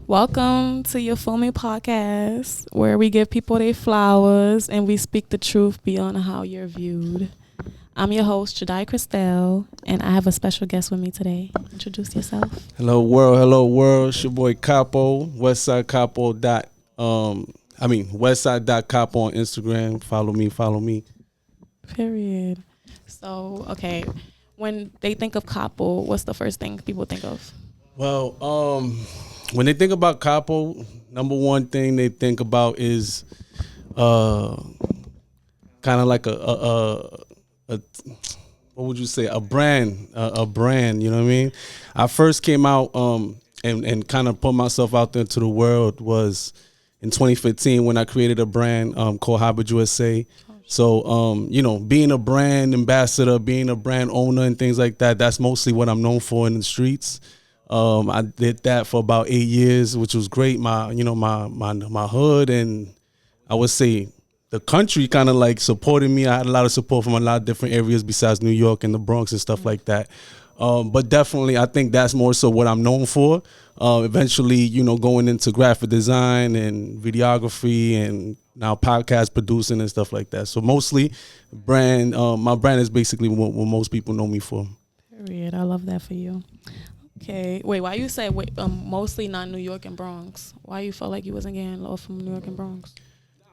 Welcome to your filming podcast, where we give people their flowers and we speak the truth beyond how you're viewed. I'm your host, Jadai Christelle, and I have a special guest with me today. Introduce yourself. Hello world. It's your boy Capo, Westside Capo Westside Capo on Instagram. Follow me. Period. So, okay, when they think of Capo, what's the first thing people think of? Well, when they think about Capo, number one thing they think about is kind of like a what would you say, a brand, you know what I mean? I first came out and kind of put myself out there to the world was in 2015 when I created a brand called bridgeUSA. So, being a brand ambassador, being a brand owner and things like that, that's mostly what I'm known for in the streets. I did that for about 8 years, which was great. My hood, and I would say the country kind of like supported me. I had a lot of support from a lot of different areas besides New York and the Bronx and stuff like that. But definitely, I think that's more so what I'm known for. Eventually, going into graphic design and videography and now podcast producing and stuff like that. So mostly my brand is basically what most people know me for. Period. I love that for you. Okay. Wait, why you say mostly not New York and Bronx? Why you felt like you wasn't getting love from New York and Bronx?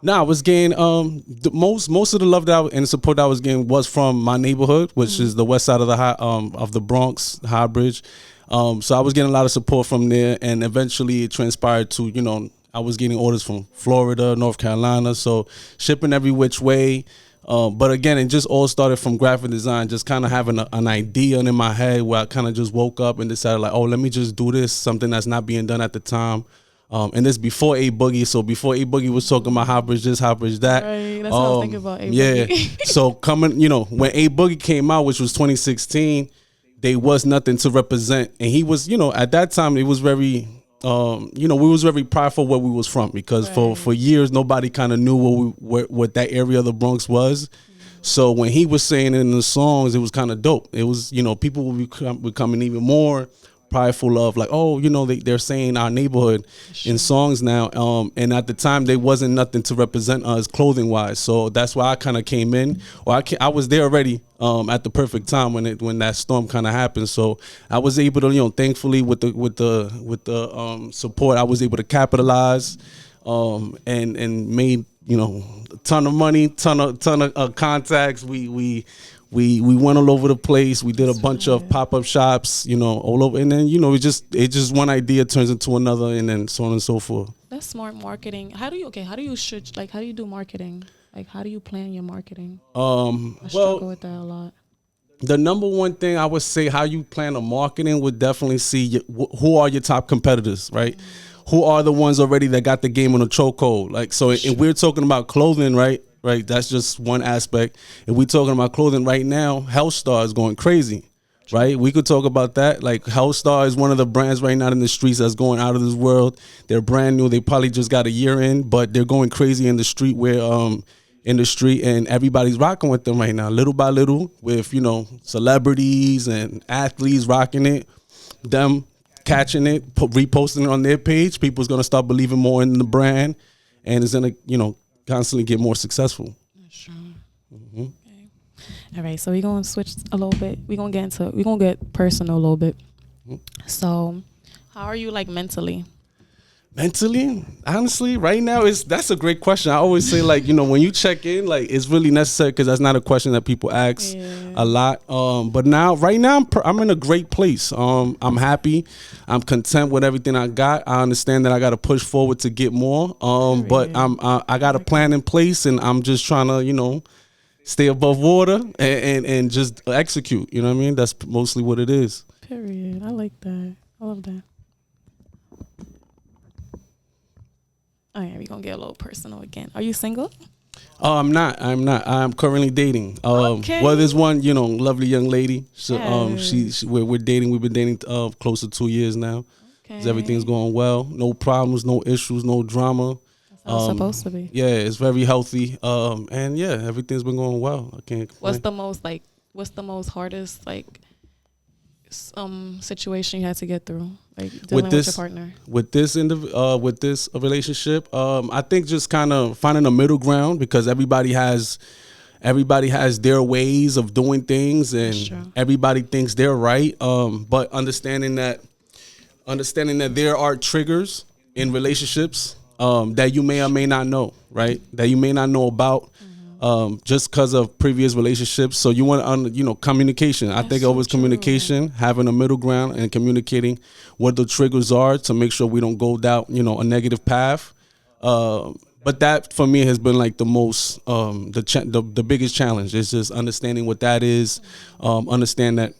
Nah, I was getting the most of the love and support that I was getting was from my neighborhood, which is the west side of the Bronx, High Bridge. So I was getting a lot of support from there, and eventually it transpired to I was getting orders from Florida, North Carolina, so shipping every which way. But again, it just all started from graphic design, just kind of having an idea in my head where I kind of just woke up and decided like, oh, let me just do this, something that's not being done at the time. And this before A Boogie. So before A Boogie was talking about High Bridge this, High Bridge that. Right, that's what I was thinking about A Boogie. Yeah. So coming, when A Boogie came out, which was 2016, there was nothing to represent. And he was, at that time, it was very, we was very prideful where we was from, because for years, nobody kind of knew what that area of the Bronx was. So when he was saying it in the songs, it was kind of dope. It was, people were becoming even more prideful of like, oh, they're saying our neighborhood in songs now. And at the time, there wasn't nothing to represent us clothing wise. So that's why I kind of came in, or I was there already at the perfect time when that storm kind of happened. So I was able to, thankfully with the support, I was able to capitalize and made a ton of money, ton of contacts. We went all over the place. We did a bunch of pop-up shops, all over. And then, it just one idea turns into another, and then so on and so forth. That's smart marketing. How do you do marketing? Like, how do you plan your marketing? I struggle with that a lot. The number one thing I would say, how you plan a marketing would definitely see who are your top competitors, right? Who are the ones already that got the game on a chokehold? Like, so if we're talking about clothing, right? Right, that's just one aspect. If we're talking about clothing right now, Hellstar is going crazy, right? We could talk about that. Like, Hellstar is one of the brands right now in the streets that's going out of this world. They're brand new. They probably just got a year in, but they're going crazy in the street and everybody's rocking with them right now, little by little, with celebrities and athletes rocking it, them catching it, reposting it on their page. People's gonna start believing more in the brand, and it's gonna constantly get more successful. That's true. Mm-hmm. Okay. All right, so we're gonna switch a little bit. We're gonna get personal a little bit. Mm-hmm. So, how are you like mentally? Mentally, honestly, right now that's a great question. I always say when you check in, it's really necessary, because that's not a question that people ask a lot. But right now I'm in a great place. I'm happy. I'm content with everything I got. I understand that I got to push forward to get more. But I got a plan in place, and I'm just trying to stay above water and just execute. You know what I mean? That's mostly what it is. Period. I like that. I love that. All right, we're going to get a little personal again. Are you single? I'm not. I'm currently dating. Okay. Well, there's one, lovely young lady. So, we're dating. We've been dating close to 2 years now. Okay. Everything's going well. No problems, no issues, no drama. That's how it's supposed to be. Yeah, it's very healthy. And yeah, everything's been going well. I can't complain. What's the most hardest situation you had to get through, like dealing with your partner? With this relationship, I think just kind of finding a middle ground, because everybody has their ways of doing things, and everybody thinks they're right. But understanding that there are triggers in relationships that you may or may not know, right? That you may not know about. Just because of previous relationships. So you want to, communication. I think always communication, having a middle ground and communicating what the triggers are to make sure we don't go down, a negative path. But that for me has been like the most, the biggest challenge is just understanding what that is. Understand that,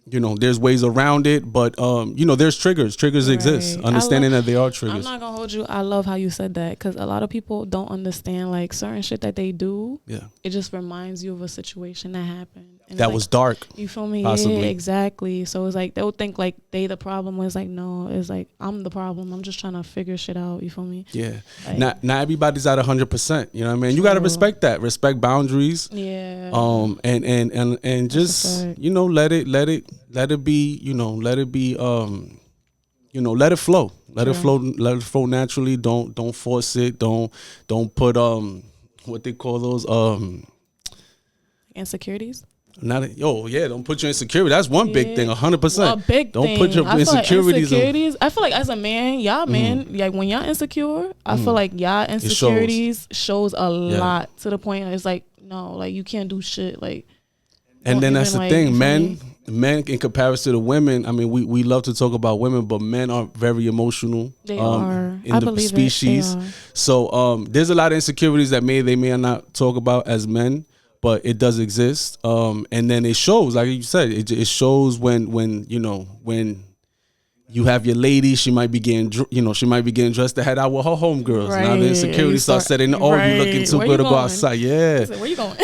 there's ways around it, but there's triggers. Triggers exist. Understanding that there are triggers. I'm not gonna hold you. I love how you said that, because a lot of people don't understand like certain shit that they do. Yeah. It just reminds you of a situation that happened. And that was dark. You feel me? Possibly. Yeah, exactly. So it's like they'll think like they the problem. Was like, no, it's like I'm the problem. I'm just trying to figure shit out. You feel me? Yeah. Like, not everybody's at 100%. You know what I mean? True. You gotta respect that. Respect boundaries. Yeah. And just let it be. Let it flow. Let it flow. Let it flow naturally. Don't force it. Don't put what they call those insecurities. Don't put your insecurity. That's one big thing, 100%. A big don't thing. Put your insecurities. I feel like as a man, like when y'all insecure, I feel like y'all insecurities shows a lot, to the point it's like, no, like you can't do shit. Like, and then that's the thing, men in comparison to women. I mean, we love to talk about women, but men are very emotional. They are. In the species. So there's a lot of insecurities that they may not talk about as men, but it does exist. And then it shows, like you said, it shows when you have your lady, she might be getting dressed to head out with her homegirls. Right. Now the insecurity starts setting. You looking too good to go outside. Yeah. Where you going?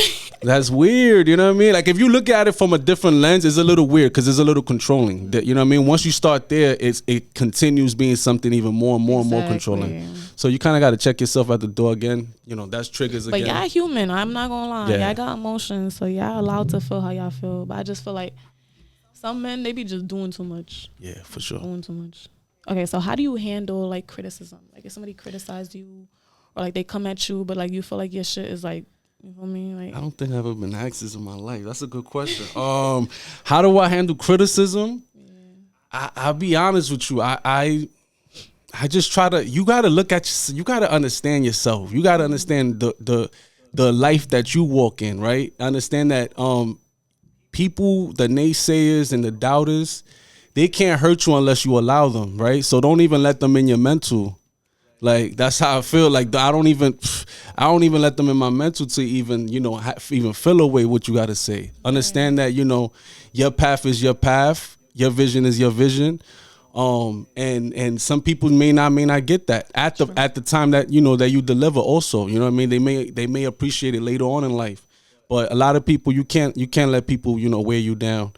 That's weird. You know what I mean? Like if you look at it from a different lens, it's a little weird because it's a little controlling. You know what I mean? Once you start there, it continues being something even more and more and more controlling. So you kind of got to check yourself at the door again. That's triggers again. But y'all human. I'm not gonna lie. Y'all got emotions, so y'all allowed to feel how y'all feel. But I just feel like some men, they be just doing too much. Yeah, for sure. Doing too much. Okay, so how do you handle like criticism? Like if somebody criticized you, or like they come at you, but like you feel like your shit is like, you feel me? Like, I don't think I've ever been asked this in my life. That's a good question. How do I handle criticism? Yeah. I'll be honest with you. I just try to. You got to look at. You got to understand yourself. You got to understand the life that you walk in. Right. Understand that people, the naysayers and the doubters, they can't hurt you unless you allow them. Right. So don't even let them in your mental. Like that's how I feel. Like I don't even let them in my mental to even even feel away what you got to say. Understand that your path is your path, your vision is your vision, and some people may not get that at the time that that you deliver. Also, you know what I mean. They may appreciate it later on in life, but a lot of people you can't let people wear you down.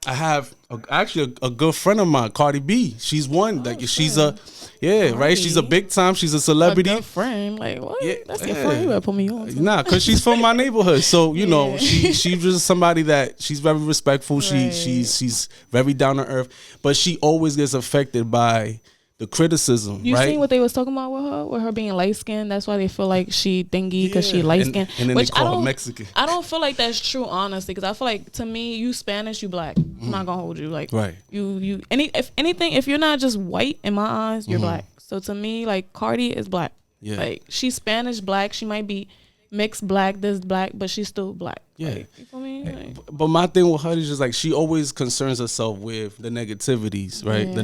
I have actually a good friend of mine, Cardi B. She's one. Like she's right. She's a big time. She's a celebrity. A good friend. Like what? Yeah, that's your friend. You better put me on. Nah, cause she's from my neighborhood. So she's just somebody that she's very respectful. Right. She's very down to earth. But she always gets affected by the criticism. You right? seen what they was talking about with her being light skinned? That's why they feel like she thingy because she light skinned. And then which they call her Mexican. I don't feel like that's true, honestly, because I feel like to me, you Spanish, you black. I'm not gonna hold you like right. If you're not just white in my eyes, you're black. So to me, like Cardi is black. Yeah. Like she's Spanish black. She might be mixed black, this black, but she's still black. Yeah. Like, you feel me? Like, but my thing with her is just like she always concerns herself with the negativities, right? Yeah.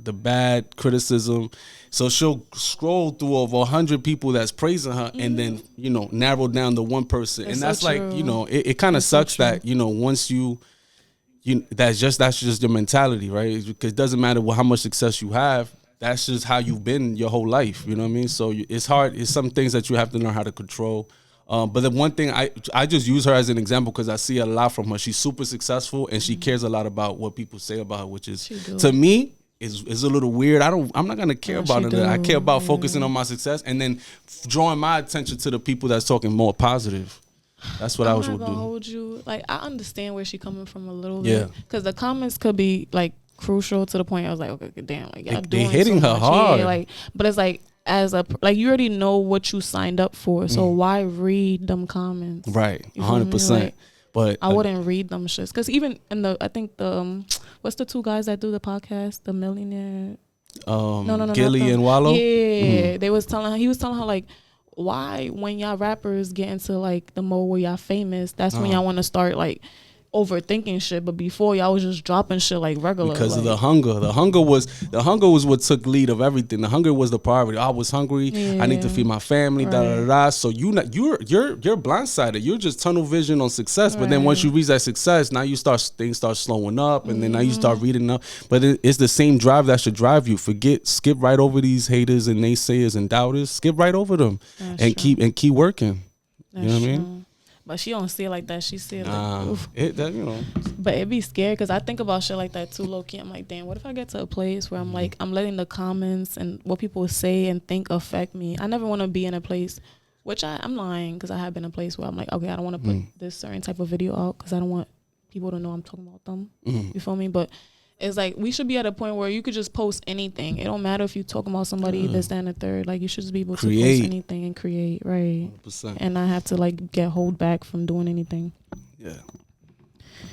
The bad criticism. So she'll scroll through over 100 people that's praising her, and then narrow down to one person, and that's so like it kind of sucks so that once you that's just your mentality, right? Because it doesn't matter how much success you have. That's just how you've been your whole life. You know what I mean? So it's hard. It's some things that you have to learn how to control. But the one thing I just use her as an example because I see a lot from her. She's super successful and she cares a lot about what people say about her, which is to me is a little weird. I'm not gonna care about it. I care about focusing on my success and then drawing my attention to the people that's talking more positive. That's what I would I'm not gonna do. hold you. Like, I understand where she coming from a little Yeah. bit, because the comments could be like crucial to the point I was like, okay, damn, like y'all They doing hitting so her much. hard. Yeah, like, but it's like, as a like, you already know what you signed up for, so why read them comments? Right, You feel me? 100%. Like, But I wouldn't read them shits, because even in the, I think the what's the two guys that do the podcast, the millionaire, no, Gilly and Wallow. yeah, they was telling her, he was telling her like, why when y'all rappers get into like the mode where y'all famous, that's when y'all want to start like overthinking shit, but before y'all was just dropping shit like regular, Because like, of the hunger. The hunger was what took lead of everything. The hunger was the priority. I was hungry. I need to feed my family. Da da da. So you're blindsided. You're just tunnel vision on success. But then once you reach that success, now things start slowing up, and then now you start reading up. But it's the same drive that should drive you. Skip right over these haters and naysayers and doubters. Skip right over them, and keep working. That's you know what I mean? true. But she don't see it like that. She see it like, oof. But it be scary, because I think about shit like that too, low key. I'm like, damn, what if I get to a place where I'm like, I'm letting the comments and what people say and think affect me? I never want to be in a place, which I'm lying, because I have been in a place where I'm like, okay, I don't want to put this certain type of video out, because I don't want people to know I'm talking about them. You feel me? But it's like, we should be at a point where you could just post anything. It don't matter if you talking about somebody, this, that, and the third. Like, you should just be able to post anything and create, right? 100%. And not have to like get hold back from doing anything. Yeah.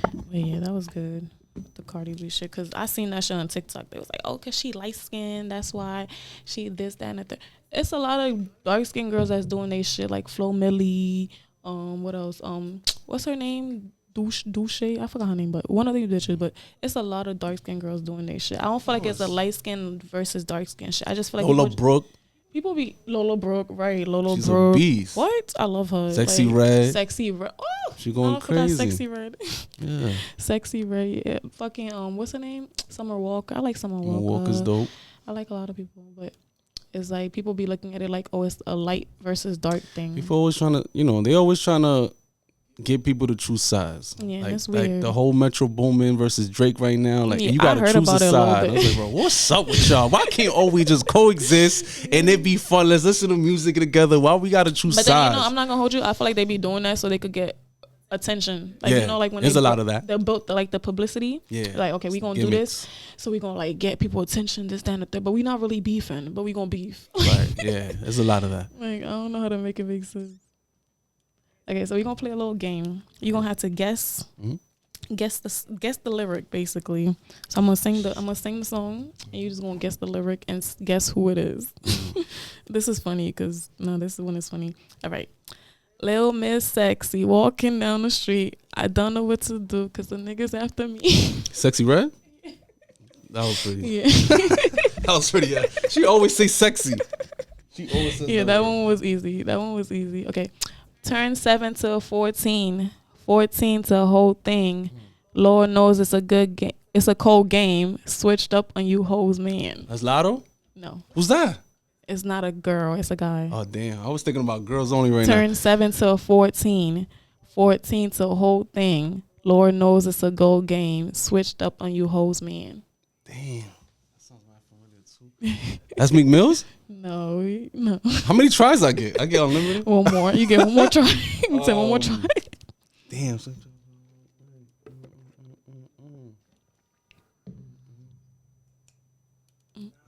But yeah, that was good. The Cardi B shit, because I seen that shit on TikTok. They was like, oh, because she light skinned, that's why she this, that, and the third. It's a lot of dark skinned girls that's doing they shit, like Flo Millie. What else? What's her name? Douche, I forgot her name, but one of these bitches. But it's a lot of dark skinned girls doing their shit. I don't feel like it's a light skin versus dark skin shit. I just feel like Lola Brooke. People be Lola Brooke, right? Lola She's Brooke. a beast. What? I love her. Sexy Red. Sexy Red. Oh, she going crazy. Sexy Red. Yeah. Sexy Red. Yeah. Fucking what's her name? Summer Walker. I like Summer Walker. Walker's dope. I like a lot of people, but it's like people be looking at it like, oh, it's a light versus dark thing. People always trying to, they always trying to give people the true size. Yeah, like, that's weird. Like the whole Metro Boomin versus Drake right now. Like, yeah, you got to choose a side. I was like, bro, what's up with y'all? Why can't we just coexist and it be fun? Let's listen to music together. Why we got to choose sides? But then, I'm not going to hold you. I feel like they be doing that so they could get attention. Like, like when there's a lot of that. They built the publicity. Yeah. Like, okay, we gonna do this, so we gonna like get people attention, this, that, and the third. But we not really beefing, but we gonna beef. Right. Yeah. There's a lot of that. Like, I don't know how to make it make sense. Okay, so we gonna play a little game. You gonna have to guess the lyric basically. So I'm gonna sing the song, and you just gonna guess the lyric and guess who it is. This is funny because this is when it's funny. All right. Lil Miss Sexy walking down the street. I don't know what to do because the niggas after me. Sexy Red? That was pretty. Yeah. That was pretty. Yeah. She always say sexy. She always says that one was easy. Okay. Turn 7 to 14. 14 to a whole thing. Lord knows it's a good game. It's a cold game. Switched up on you hoes, man. That's Lotto? No. Who's that? It's not a girl. It's a guy. Oh, damn. I was thinking about girls only right now. Turn 7 to 14. 14 to a whole thing. Lord knows it's a gold game. Switched up on you hoes, man. Damn. That sounds right familiar too. That's Meek Mills? No. How many tries I get? I get unlimited? One more. You get one more try. You say one more try. Damn.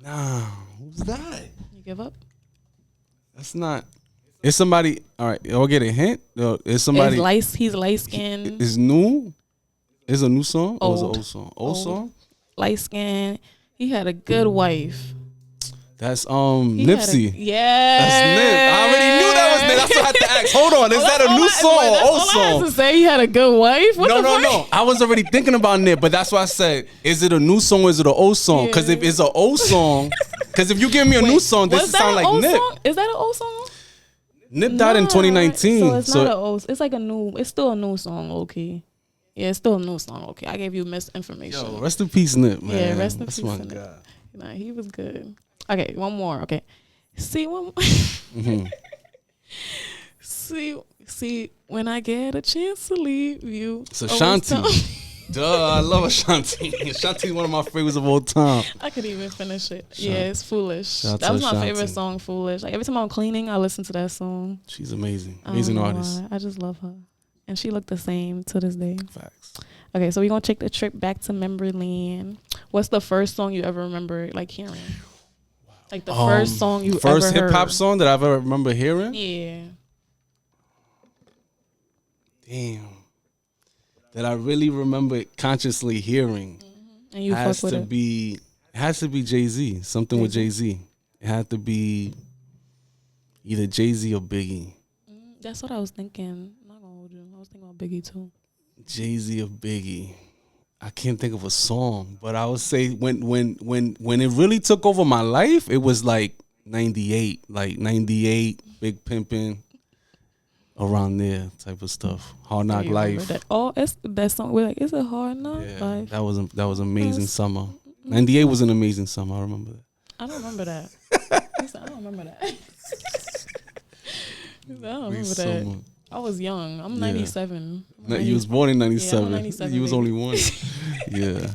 Nah. Who's that? You give up? That's not. It's somebody. All right. I'll get a hint. It's somebody. He's light skinned. It's new. It's a new song? Or is it an old song? Old Song? Light skinned. He had a good wife. That's Nipsey. Yeah. That's Nip. I already knew that was Nip. That's what I had to ask. Hold on. Is that a new song or old song? I had to say he had a good wife. No. I was already thinking about Nip, but that's why I said, is it a new song or is it an old song? Because if it's an old song, because if you give me a new song, this sound like Nip. Song? Is that an old song? Nip died in 2019. So it's not an old. It's like it's still a new song, okay. Yeah, it's still a new song, okay. I gave you misinformation. Yo, rest in peace, Nip, man. Yeah, rest in peace, my Nip. God. Nah, he was good. Okay, one more. Okay, see one more. See, when I get a chance to leave you. It's Ashanti. Duh, I love Ashanti. Ashanti's one of my favorites of all time. I could even finish it. Yeah, it's Foolish. That was my Ashanti. favorite song, Foolish. Like every time I'm cleaning, I listen to that song. She's amazing. Amazing artist. I just love her. and she looked the same to this day. Facts. Okay, so we're gonna take the trip back to memory lane. What's the first song you ever remember like hearing? Like the first song you ever heard. First hip hop song that I've ever remember hearing? Yeah. Damn. That I really remember consciously hearing. And you fuck with it. It has to be Jay-Z. Something with Jay-Z. It had to be either Jay-Z or Biggie. That's what I was thinking. I'm not gonna hold you. I was thinking about Biggie too. Jay-Z or Biggie. I can't think of a song, but I would say when it really took over my life, it was like 98, Big Pimpin', around there type of stuff. Hard Knock Life. That? Oh, it's that song. We're like, it's a Hard Knock Life. That was amazing summer. 98 was an amazing summer. I remember that. I don't remember that. I don't remember that. I don't remember that. I was young. I'm 97. You was born in 97. Yeah, 97 you was only one. Yeah.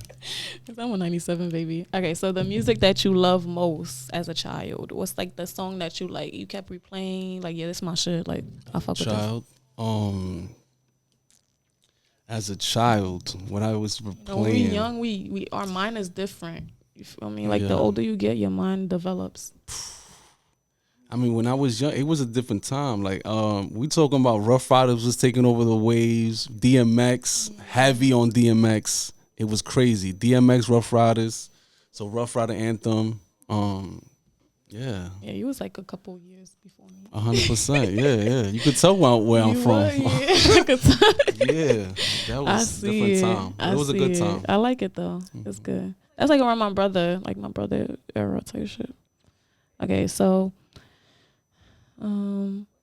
I'm a 97 baby. Okay, so the music that you love most as a child, what's like the song that you like? You kept replaying, like, yeah, this is my shit. Like, I fuck with this. As a child, when I was playing, when we young, we our mind is different. You feel me? Like the older you get, your mind develops. I mean, when I was young, it was a different time. Like, we talking about Rough Riders was taking over the waves. DMX, heavy on DMX. It was crazy. DMX, Rough Riders. So Rough Rider Anthem. Yeah. Yeah, you was like a couple years before me. 100%. Yeah. You could tell where I'm from. Yeah. That was a different time. It was a good time. I like it though. It's good. That's like around my brother era type shit. Okay, so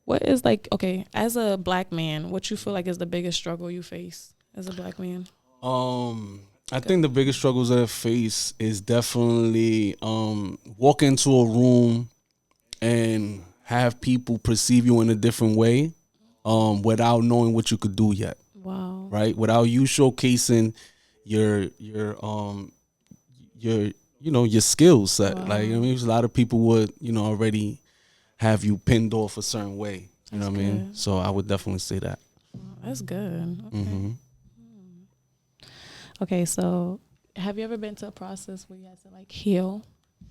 what is like, okay, as a black man, what you feel like is the biggest struggle you face as a black man? I think the biggest struggles that I face is definitely walk into a room and have people perceive you in a different way without knowing what you could do yet. Wow. Right? Without you showcasing your skill set. Wow. Like, I mean, a lot of people would, already have you pinned off a certain way. You know what I mean? So I would definitely say that. That's good. Okay. Mm-hmm. Okay, so have you ever been to a process where you had to like heal?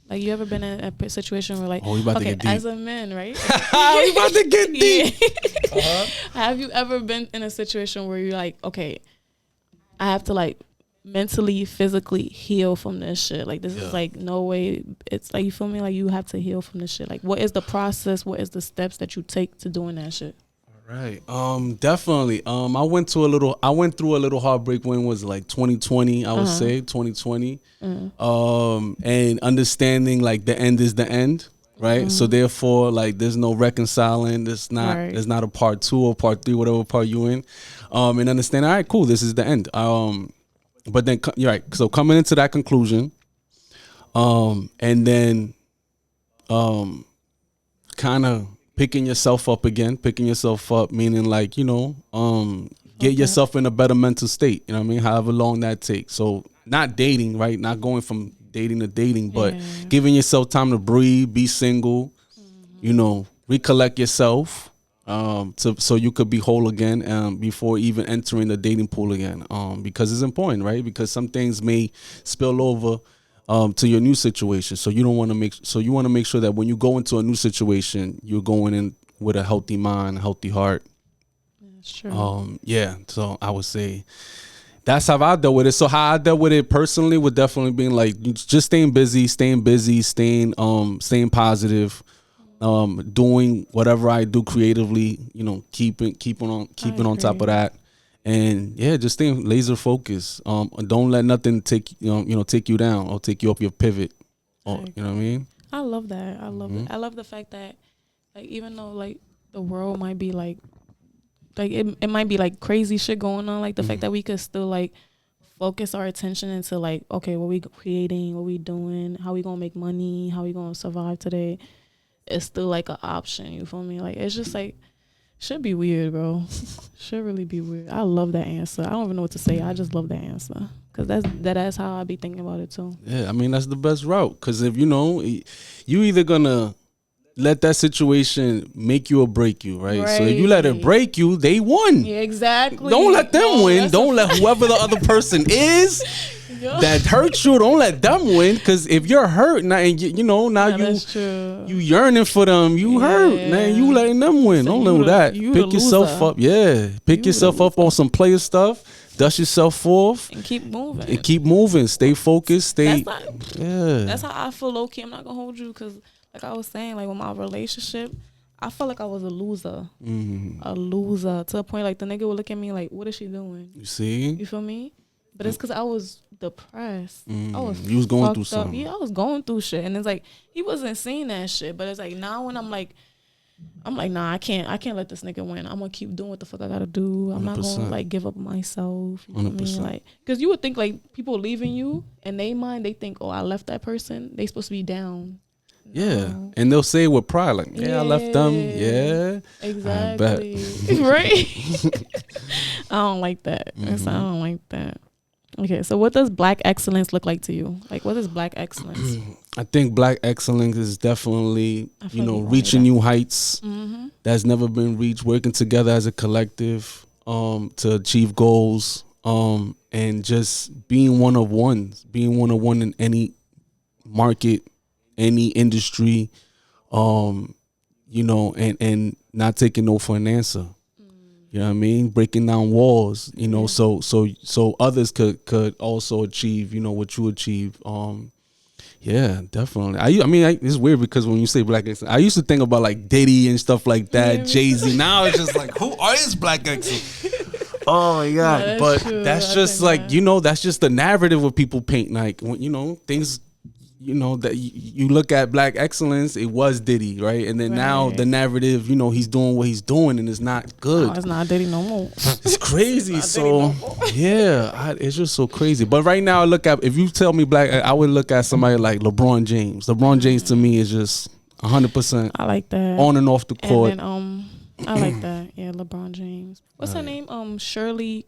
Like, you ever been in a situation where like, we about to get deep. As a man, right? We about to get deep. Have you ever been in a situation where you're like, okay, I have to like mentally, physically heal from this shit? Like, this is like no way. It's like, you feel me? Like, you have to heal from this shit. Like, what is the process? What is the steps that you take to doing that shit? Right. Definitely. I went through a little heartbreak when it was like 2020, I would say 2020. And understanding like the end is the end. Right. So therefore, like, there's no reconciling. There's not a part 2 or part 3, whatever part you in. And understand, all right, cool, this is the end. But then you're right. So coming into that conclusion, and then kind of picking yourself up, meaning like, get yourself in a better mental state, you know what I mean? However long that takes. So not dating, right? Not going from dating to dating, but giving yourself time to breathe, be single, recollect yourself, so you could be whole again, before even entering the dating pool again. Because it's important, right? Because some things may spill over to your new situation. So you want to make sure that when you go into a new situation, you're going in with a healthy mind, healthy heart. That's true. So I would say that's how I dealt with it. So how I dealt with it personally would definitely be like just staying busy, staying positive, doing whatever I do creatively, keeping on top of that. And just staying laser focused. Don't let nothing take you down or take you off your pivot. You know what I mean? I love that. I love it. I love the fact that, like, even though like the world might be like it might be like crazy shit going on, like the fact that we could still like focus our attention into like, okay, what we creating, what we doing, how we gonna make money, how we gonna survive today, it's still like an option. You feel me? Like, it's just like, should be weird, bro. Should really be weird. I love that answer. I don't even know what to say. I just love that answer. Because that's how I be thinking about it, too. Yeah, I mean, that's the best route. Because if, you either going to let that situation make you or break you, right? So if you let it break you, they won. Yeah, exactly. Don't let them win. Don't let whoever the other person is that hurt you. Don't let them win. Because if you're hurt now, and you yearning for them, you hurt. Man, you letting them win. Don't know that. Pick yourself up. Yeah, pick yourself up on some player stuff. Dust yourself off and keep moving. Stay focused. That's how I feel. Low key, I'm not gonna hold you because, like I was saying, like with my relationship, I felt like I was a loser. A loser to the point like the nigga would look at me like, what is she doing? You see? You feel me? But it's because I was depressed. I was going through something. Yeah, I was going through shit. And it's like, he wasn't seeing that shit. But it's like, now when I'm like, nah, I can't let this nigga win. I'm gonna keep doing what the fuck I gotta do. I'm 100%. Not gonna like give up myself. You know what I mean? Like, cause you would think like people leaving you and they mind, they think, oh, I left that person. They supposed to be down. Yeah, and they'll say it with pride, like, yeah, I left them. Yeah, exactly. Right. I don't like that. I don't like that. Okay, so what does Black excellence look like to you? Like, what is Black excellence? I think Black excellence is definitely, reaching new heights that's never been reached, working together as a collective to achieve goals, and just being one of one in any market, any industry, and not taking no for an answer. You know what I mean? Breaking down walls, so others could also achieve, what you achieve. Yeah, definitely. It's weird because when you say Black excellence, I used to think about like Diddy and stuff like that, Jay-Z. Now it's just like, who is Black excellence? Oh my God! Yeah, but true. That's just like that's just the narrative of people paint. Like when things. That you look at Black excellence, it was Diddy, right? And then now the narrative, he's doing what he's doing and it's not good. No, it's not Diddy no more. It's crazy. So it's just so crazy. But right now, if you tell me Black, I would look at somebody like LeBron James. LeBron James to me is just 100%. I like that. On and off the court. And then, I like that. Yeah, LeBron James. What's her name? Shirley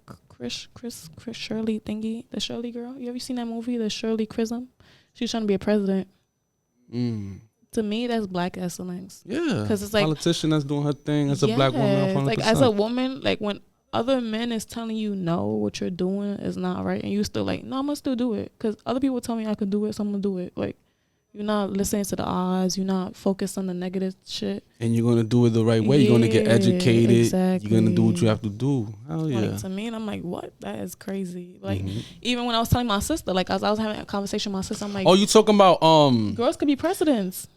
Shirley thingy, the Shirley girl. You ever seen that movie, the Shirley Chisholm? She's trying to be a president. To me, that's Black excellence. Yeah, because it's like politician that's doing her thing as a Black woman. 100%. Like as a woman, like when other men is telling you no, what you're doing is not right, and you still like, no, I'm gonna still do it because other people tell me I could do it, so I'm gonna do it. Like you're not listening to the odds. You're not focused on the negative shit. And you're gonna do it the right way. You're gonna get educated. Exactly. You're gonna do what you have to do. Hell yeah. Like, to me, and I'm like, what? That is crazy. Like even when I was telling my sister, like as I was having a conversation with my sister, I'm like, oh, you talking about girls could be presidents.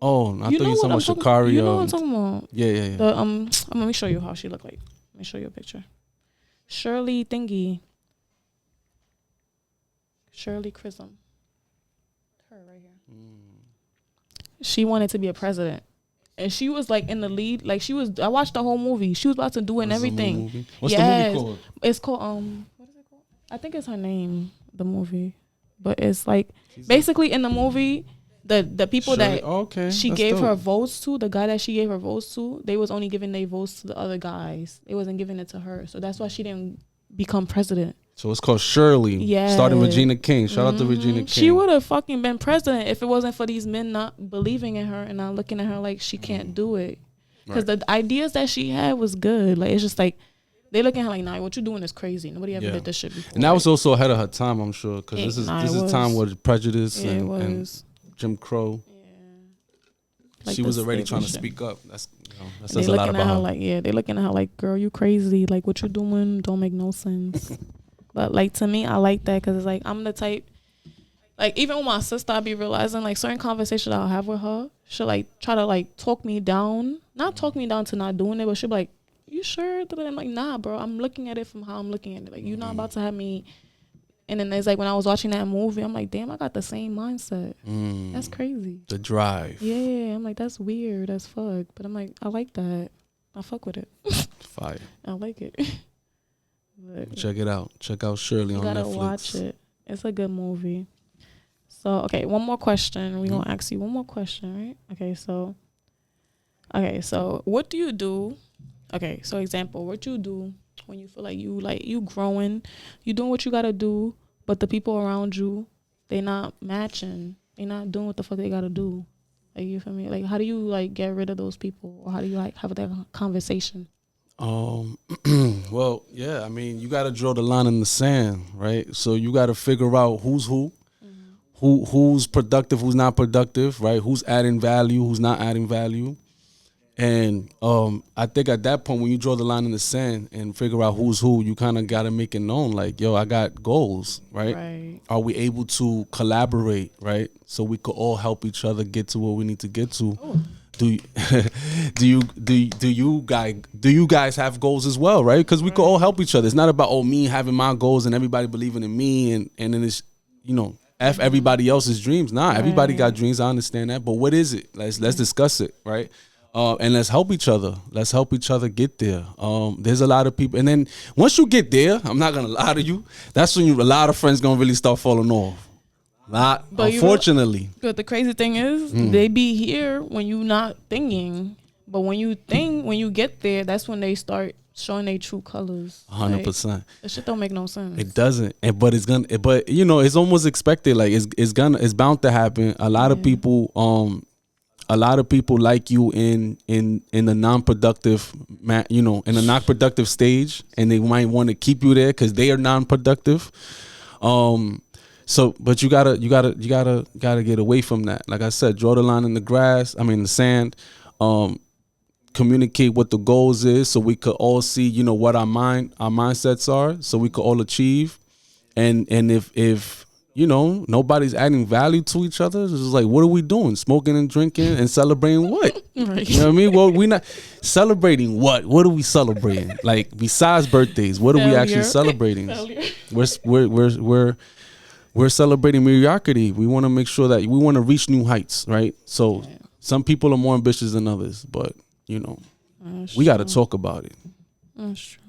Oh, I thought you were talking about Sha'Carri. You know what I'm talking about? Yeah. Let me show you how she looked like. Let me show you a picture. Shirley thingy. Shirley Chisholm. Her right here. She wanted to be a president. And she was like in the lead. Like I watched the whole movie. She was about to do it and everything. What's the movie called? It's called what is it called? I think it's her name, the movie. But it's like basically in the movie, the people that she gave her votes to, the guy that she gave her votes to, they was only giving their votes to the other guys. They wasn't giving it to her. So that's why she didn't become president. So it's called Shirley. Yeah. Starting Regina King. Shout out to Regina King. She would have fucking been president if it wasn't for these men not believing in her and not looking at her like she can't do it. Because the ideas that she had was good. Like it's just like they looking at her like, nah, what you doing is crazy. Nobody ever did this shit before. And that was also ahead of her time, I'm sure. Because this is time with prejudice and Jim Crow. Yeah. Like she was already trying to speak up. That says a lot about her. They looking at her like, girl, you crazy. Like what you doing don't make no sense. But like to me, I like that because it's like I'm the type, like even with my sister, I be realizing like certain conversations I'll have with her, she'll like try to like talk me down, not talk me down to not doing it, but she'll be like, you sure? I'm like, nah, bro, I'm looking at it from how I'm looking at it. Like you're not about to have me. And then it's like when I was watching that movie, I'm like, damn, I got the same mindset. That's crazy. The drive. Yeah, I'm like, that's weird as fuck. But I'm like, I like that. I fuck with it. Fire. I like it. But check it out. Check out Shirley on Netflix. You gotta watch it. It's a good movie. So, okay, one more question. We're gonna ask you one more question, right? Okay, so what do you do? Okay, so example, what you do when you feel like you growing, you doing what you gotta do, but the people around you, they not matching. They not doing what the fuck they gotta do. Like, you feel me? Like, how do you like get rid of those people, or how do you like have that conversation? Well, yeah, I mean, you got to draw the line in the sand, right? So you got to figure out who's who's productive, who's not productive, right? Who's adding value, who's not adding value. And I think at that point, when you draw the line in the sand and figure out who's who, you kind of got to make it known, like, yo, I got goals, right? Right. Are we able to collaborate, right? So we could all help each other get to where we need to get to. Oh. Do you guys have goals as well, right? Because we could all help each other. It's not about me having my goals and everybody believing in me and then it's, F everybody else's dreams. Nah, everybody got dreams. I understand that, but what is it? Let's discuss it, right? And let's help each other. Let's help each other get there. There's a lot of people, and then once you get there, I'm not gonna lie to you. That's when a lot of friends gonna really start falling off. Unfortunately. But the crazy thing is, they be here when you not thinking, but when you get there, that's when they start showing their true colors. 100%. That shit don't make no sense. It doesn't, but it's gonna. But it's almost expected. Like it's bound to happen. A lot of people like you in the non-productive, in a non-productive stage, and they might want to keep you there because they are non-productive. So, but you gotta get away from that. Like I said, draw the line in the sand. Communicate what the goals is, so we could all see, what our mindsets are, so we could all achieve. And if nobody's adding value to each other, it's just like, what are we doing? Smoking and drinking and celebrating what? Right. You know what I mean? Well, we're not celebrating what? What are we celebrating? Like, besides birthdays, what are we actually celebrating? We're celebrating mediocrity. We want to make sure that we want to reach new heights, right? So some people are more ambitious than others, but we got to talk about it. That's true.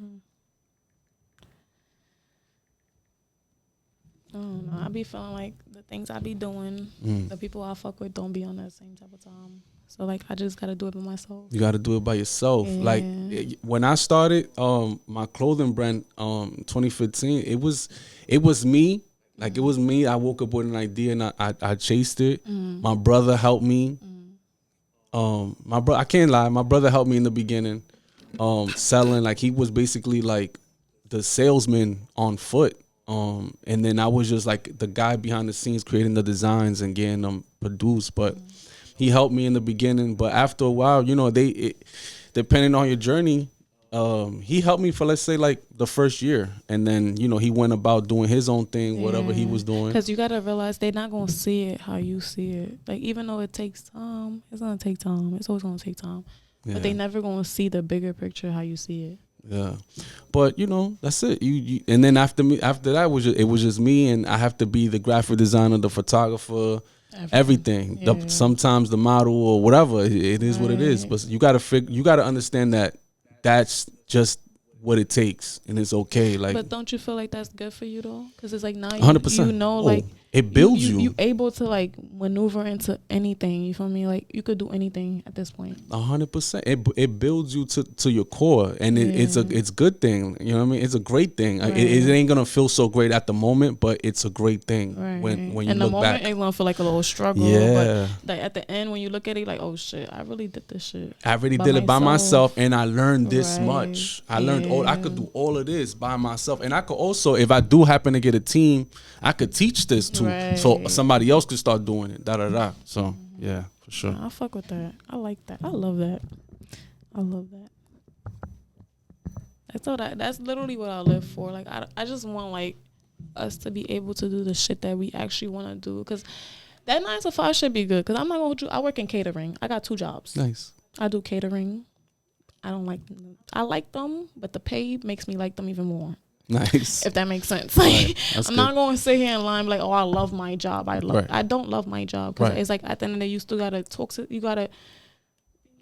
I don't know. I be feeling like the things I be doing, the people I fuck with don't be on that same type of time. So like, I just gotta do it by myself. You gotta do it by yourself. Yeah. Like when I started my clothing brand, 2015, it was me. Like, it was me. I woke up with an idea and I chased it. My brother helped me. I can't lie. My brother helped me in the beginning, selling. Like, he was basically like the salesman on foot. And then I was just like the guy behind the scenes creating the designs and getting them produced. But he helped me in the beginning. But after a while, depending on your journey, he helped me for, let's say, like the first year. And then, he went about doing his own thing, whatever he was doing. Because you got to realize they're not going to see it how you see it. Like, even though it takes time, it's going to take time. It's always going to take time. Yeah. But they never going to see the bigger picture how you see it. Yeah, but that's it. You and then after that it was just me, and I have to be the graphic designer, the photographer, everything. Yeah. Sometimes the model or whatever. It is what it is. But you gotta understand that that's just what it takes, and it's okay. Like, but don't you feel like that's good for you though? Because it's like now 100%. Like, it builds you. You able to like maneuver into anything. You feel me? Like, you could do anything at this point. 100%. It builds you to your core, and it's a good thing. You know what I mean? It's a great thing. Right. It ain't gonna feel so great at the moment, but it's a great thing when you look back. In the moment, it's gonna feel like a little struggle. Yeah. But like at the end, when you look at it, like, oh shit, I really did this shit. I really did it by myself, and I learned this much. I learned I could do all of this by myself, and I could also, if I do happen to get a team, I could teach this to, so somebody else could start doing it. So yeah, for sure. I fuck with that. I like that. I love that. That's literally what I live for. Like, I just want like us to be able to do the shit that we actually want to do. Because that 9 to 5 should be good. Because I'm not going to I work in catering. I got 2 jobs. Nice. I do catering. I like them, but the pay makes me like them even more. Nice. If that makes sense. Like, I'm not going to sit here and lie and be like, oh, I love my job. I don't love my job. Because it's like, at the end of the day, you still got to talk to, you got to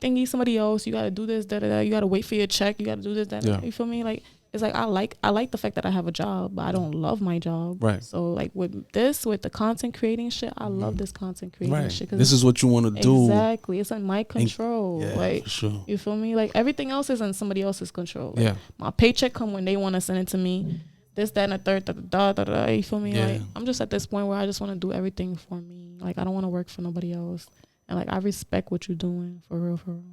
thingy somebody else. You got to do this, da-da-da. You got to wait for your check. You got to do this, that. Yeah. You feel me? Like, it's like, I like the fact that I have a job, but I don't love my job. Right. So like with the content creating shit, I love this content creating shit. This is what you want to do. Exactly. It's in my control. Like, for sure. You feel me? Like, everything else is in somebody else's control. Like, my paycheck come when they want to send it to me. This, that, and the third, da. You feel me? Yeah. Like, I'm just at this point where I just want to do everything for me. Like, I don't want to work for nobody else. And like I respect what you're doing for real, for real.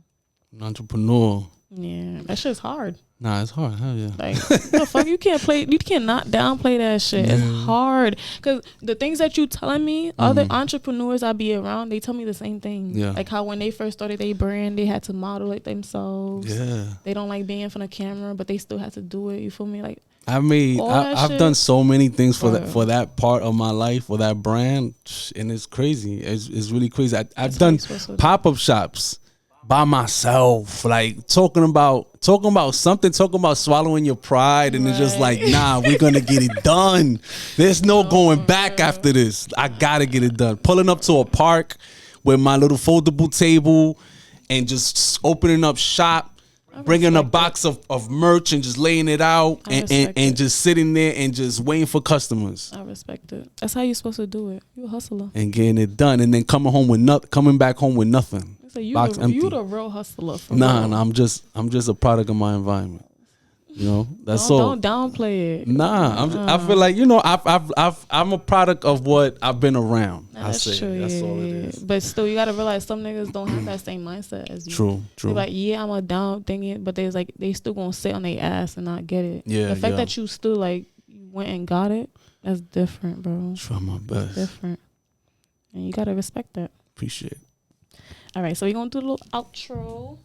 An entrepreneur. Yeah, that shit's hard. Nah, it's hard. Hell yeah. Like, the fuck, you cannot downplay that shit. Yeah. It's hard. Because the things that you telling me, other entrepreneurs I be around, they tell me the same thing. Yeah. Like how when they first started their brand, they had to model it themselves. Yeah. They don't like being in front of camera, but they still had to do it. You feel me? Like, I've done so many things for Right. that part of my life, for that brand, and it's crazy. It's really crazy. I've done pop-up shops by myself, like talking about swallowing your pride, and it's just like, nah, we're gonna get it done. There's no going back after this. I gotta get it done. Pulling up to a park with my little foldable table and just opening up shop, bringing a box of merch and just laying it out and just sitting there and just waiting for customers. I respect it. That's how you're supposed to do it. You a hustler. And getting it done, and then coming back home with nothing. So you the real hustler. Nah, I'm just a product of my environment. You know, that's all. Don't downplay it. Nah, I feel like, you know, I'm a product of what I've been around. That's true. That's all it is. But still, you gotta realize some niggas don't have that same mindset as you. True. They're like, yeah, I'm a down thinking, but there's like they still gonna sit on their ass and not get it. Yeah. The fact that you still like you went and got it, that's different, bro. Try my best. That's different, and you gotta respect that. Appreciate it. All right, so we're gonna do a little outro.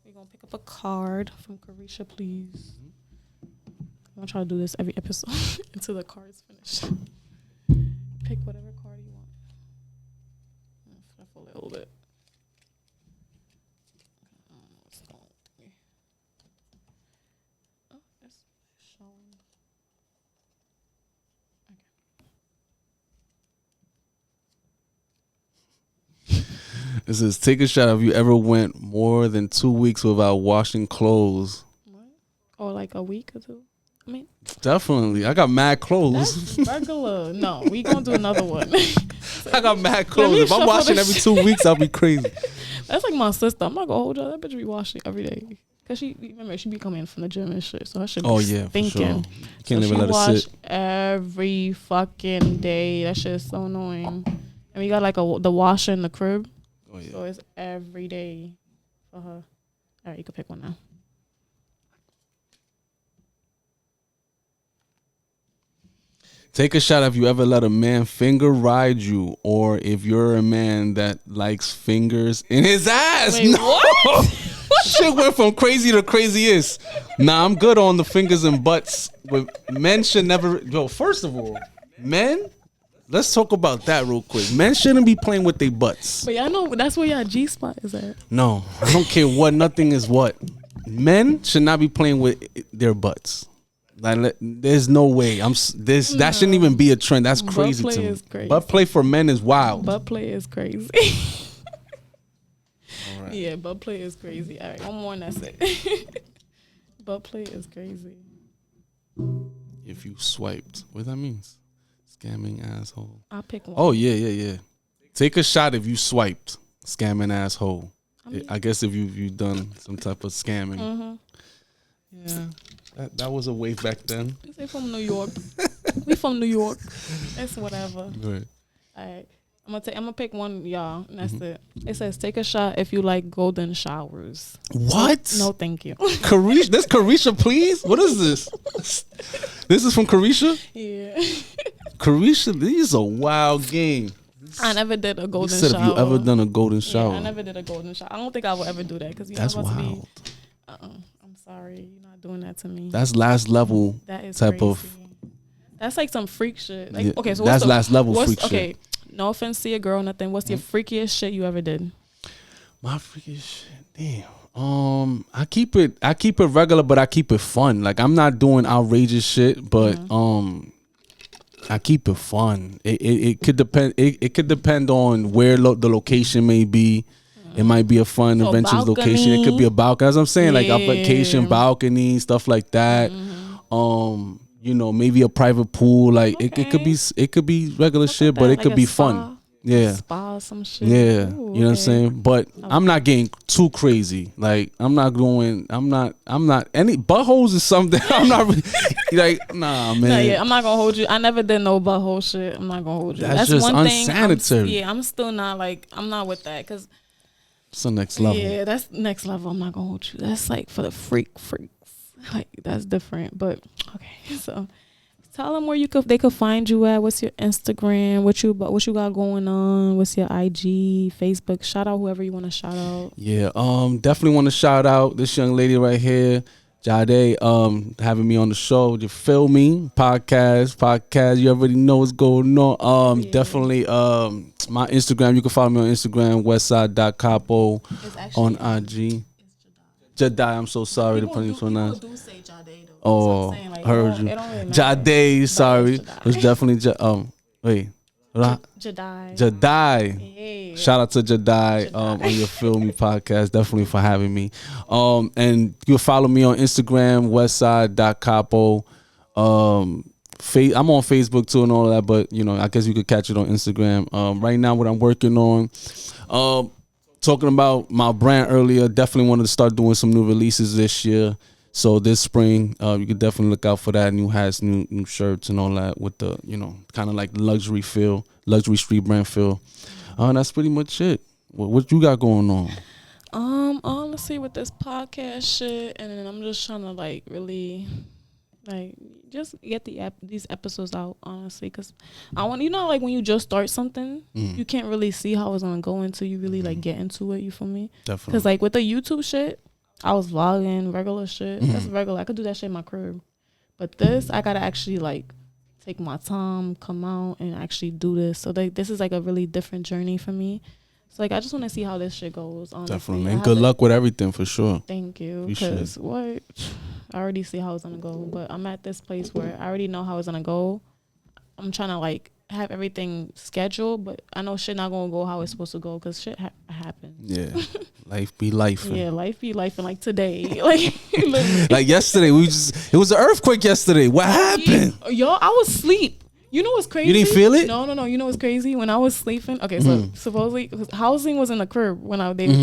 We're gonna pick up a card from Carisha, please. I'm gonna try to do this every episode until the card is finished. Pick whatever card you want. Shuffle it a little bit. Oh, it's showing. It says, take a shot. Have you ever went more than 2 weeks without washing clothes? What? Or like a week or two? I mean, definitely. I got mad clothes. That's regular. No, we gonna do another one. I got mad clothes. If I'm washing every 2 weeks, I'll be crazy. That's like my sister. I'm not gonna hold her. That bitch be washing every day. Cause she be coming from the gym and shit. So I should be thinking. For sure. Can't even let her sit every fucking day. That shit is so annoying. And we got like the washer in the crib. Oh yeah. So it's every day for her. All right, you can pick one now. Take a shot. Have you ever let a man finger ride you, or if you're a man that likes fingers in his ass? Wait, no. What? Shit went from crazy to craziest. Nah, I'm good on the fingers and butts. Men should never. Yo, first of all, men. Let's talk about that real quick. Men shouldn't be playing with their butts. But y'all know that's where y'all G spot is at. No, I don't care what. Nothing is what. Men should not be playing with their butts. Like, there's no way. That shouldn't even be a trend. That's crazy to me. Is crazy. Butt play for men is wild. Butt play is crazy. All right. Yeah, butt play is crazy. All right, one more and that's it. Butt play is crazy. If you swiped, what that means? Scamming asshole. I'll pick one. Oh yeah. Take a shot if you swiped. Scamming asshole. I guess if you've done some type of scamming. Mm-hmm. Yeah, that was a wave back then. We from New York. We from New York. It's whatever. Right. All right. I'm gonna pick one, y'all, and that's it. It says, take a shot if you like golden showers. What? No, thank you. Carisha, this Carisha, please? What is this? This is from Carisha? Yeah. Carisha, this is a wild game. I never did a golden shower. Have you ever done a golden shower? Yeah, I never did a golden shower. I don't think I will ever do that because that's wild. I'm sorry, you're not doing that to me. That's last level. That is type crazy. of. That's like some freak shit. Like, yeah, okay, so that's last level freak shit. Okay, no offense to your girl, nothing. What's your freakiest shit you ever did? My freakiest shit, damn. I keep it regular, but I keep it fun. Like, I'm not doing outrageous shit, but I keep it fun. It could depend. It could depend on where the location may be. It might be a fun, adventurous location. It could be a balcony. As I'm saying, like a vacation balcony, stuff like that. You know, maybe a private pool. Like it could be regular shit, but it could be fun. Yeah. Spa, some shit. Yeah. Ooh, you know what I'm saying? But I'm not getting too crazy. Like, I'm not, any buttholes is something. I'm not really, like, nah, man. Nah, yeah, I'm not gonna hold you. I never did no butthole shit. I'm not gonna hold you. That's just one unsanitary. thing. I'm still not like, I'm not with that. Cause it's the next level. Yeah, that's next level. I'm not gonna hold you. That's like for the freaks. Like, that's different. But okay, so tell them where they could find you at. What's your Instagram? What you got going on? What's your IG, Facebook? Shout out whoever you want to shout out. Yeah, definitely want to shout out this young lady right here, Jadai, having me on the show. You feel me? Podcast. You already know what's going on. Definitely, my Instagram. You can follow me on Instagram, westside.capo on IG. Jadai, I'm so sorry to put you so nice. People do say Jadai though. Oh, like, heard you. Really Jadai, sorry. It was definitely wait. Jadai. Hey. Shout out to Jadai on your Feel Me podcast. Definitely for having me. And you can follow me on Instagram, westside.capo. I'm on Facebook too and all that, but you know, I guess you could catch it on Instagram. Right now, what I'm working on, talking about my brand earlier, definitely wanted to start doing some new releases this year. So this spring, you could definitely look out for that. New hats, new shirts and all that with the, you know, kind of like luxury street brand feel. That's pretty much it. What you got going on? Honestly, with this podcast shit, and then I'm just trying to like really, like, just get these episodes out, honestly, because I want, you know, like when you just start something, you can't really see how it's gonna go until you really like get into it. You feel me? Definitely. Because like with the YouTube shit, I was vlogging regular shit. That's regular. I could do that shit in my crib, but this I gotta actually like take my time, come out, and actually do this. So like this is like a really different journey for me. So like I just want to see how this shit goes. Honestly. Definitely, and good luck with everything for sure. Thank you. Because what I already see how it's gonna go, but I'm at this place where I already know how it's gonna go. I'm trying to like have everything scheduled, but I know shit not gonna go how it's supposed to go because shit happens. Yeah, life be life. Yeah, life be life, and like today, like like yesterday, it was an earthquake yesterday. What happened? Yo, I was asleep. You know what's crazy? You didn't feel it? No. You know what's crazy? When I was sleeping, okay, so supposedly housing was in the crib when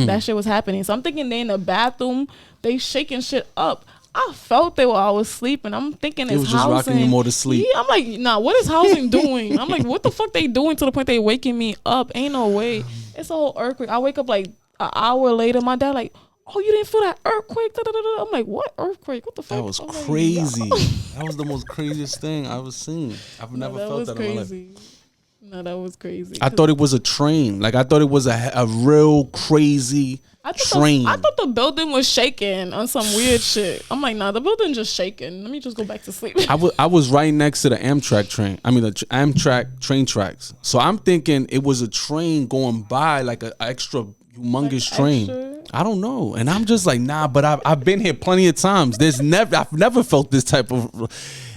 that shit was happening. So I'm thinking they in the bathroom, they shaking shit up. I felt it while I was sleeping. I'm thinking it's just housing. Rocking you more to sleep. Yeah, I'm like, nah, what is housing doing? I'm like, what the fuck they doing to the point they waking me up? Ain't no way. It's a whole earthquake. I wake up like an hour later. My dad like, oh, you didn't feel that earthquake? Da-da-da-da. I'm like, what earthquake? What the fuck? That was crazy. That was the most craziest thing I've ever seen. I've never felt that in my life. No, that was crazy. I thought it was a train. Like, I thought it was a real crazy train. I thought the building was shaking on some weird shit. I'm like, nah, the building just shaking. Let me just go back to sleep. I was right next to the Amtrak train. I mean, the Amtrak train tracks. So I'm thinking it was a train going by, like an extra humongous train. Extra? I don't know. And I'm just like, nah, but I've been here plenty of times. I've never felt this type of.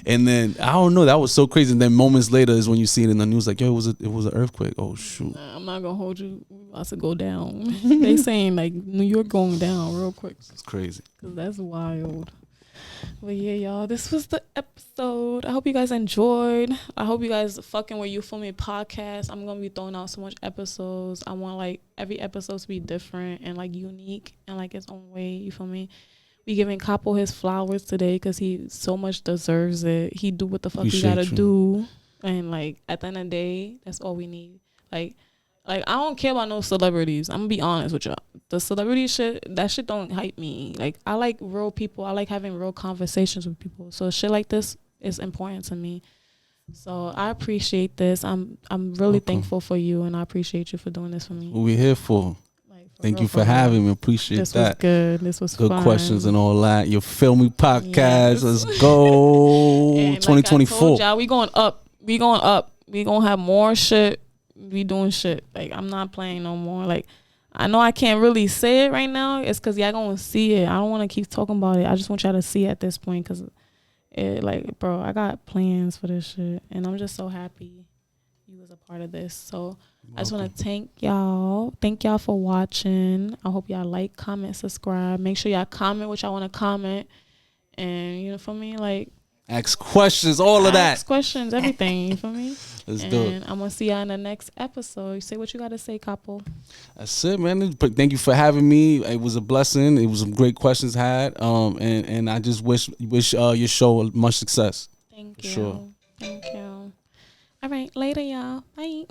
And then I don't know, that was so crazy. And then moments later is when you see it in the news, like, yo, it was an earthquake. Oh shoot! Nah, I'm not gonna hold you. We about to go down. They saying like New York going down real quick. It's crazy. Cause that's wild. But yeah, y'all, this was the episode. I hope you guys enjoyed. I hope you guys fucking with You Feel Me podcast. I'm gonna be throwing out so much episodes. I want like every episode to be different and like unique and like its own way. You feel me? We giving Capo his flowers today because he so much deserves it. He do what the fuck he gotta do, and like at the end of the day, that's all we need. Like I don't care about no celebrities. I'm gonna be honest with y'all. The celebrity shit, that shit don't hype me. Like I like real people. I like having real conversations with people. So shit like this is important to me. So I appreciate this. I'm really thankful for you, and I appreciate you for doing this for me. What we here for? Thank you for having me. Appreciate that. This was good. This was good fun. Questions and all that. Your Feel Me podcast. Yes. Let's go. 2024. Like I told y'all, we going up. We gonna have more shit. We doing shit. Like I'm not playing no more. Like I know I can't really say it right now. It's because y'all gonna see it. I don't want to keep talking about it. I just want y'all to see it at this point because like, bro, I got plans for this shit, and I'm just so happy you was a part of this. So. I just want to thank y'all. Thank y'all for watching. I hope y'all like, comment, subscribe. Make sure y'all comment what y'all want to comment. And you know, for me, like, Ask questions, all of that. Ask questions, everything. You feel me? Let's do it. I'm gonna see y'all in the next episode. Say what you gotta say, Capo. That's it, man. But thank you for having me. It was a blessing. It was some great questions had. And I just wish your show much success. Thank you. Sure. Thank you. All right, later, y'all. Bye.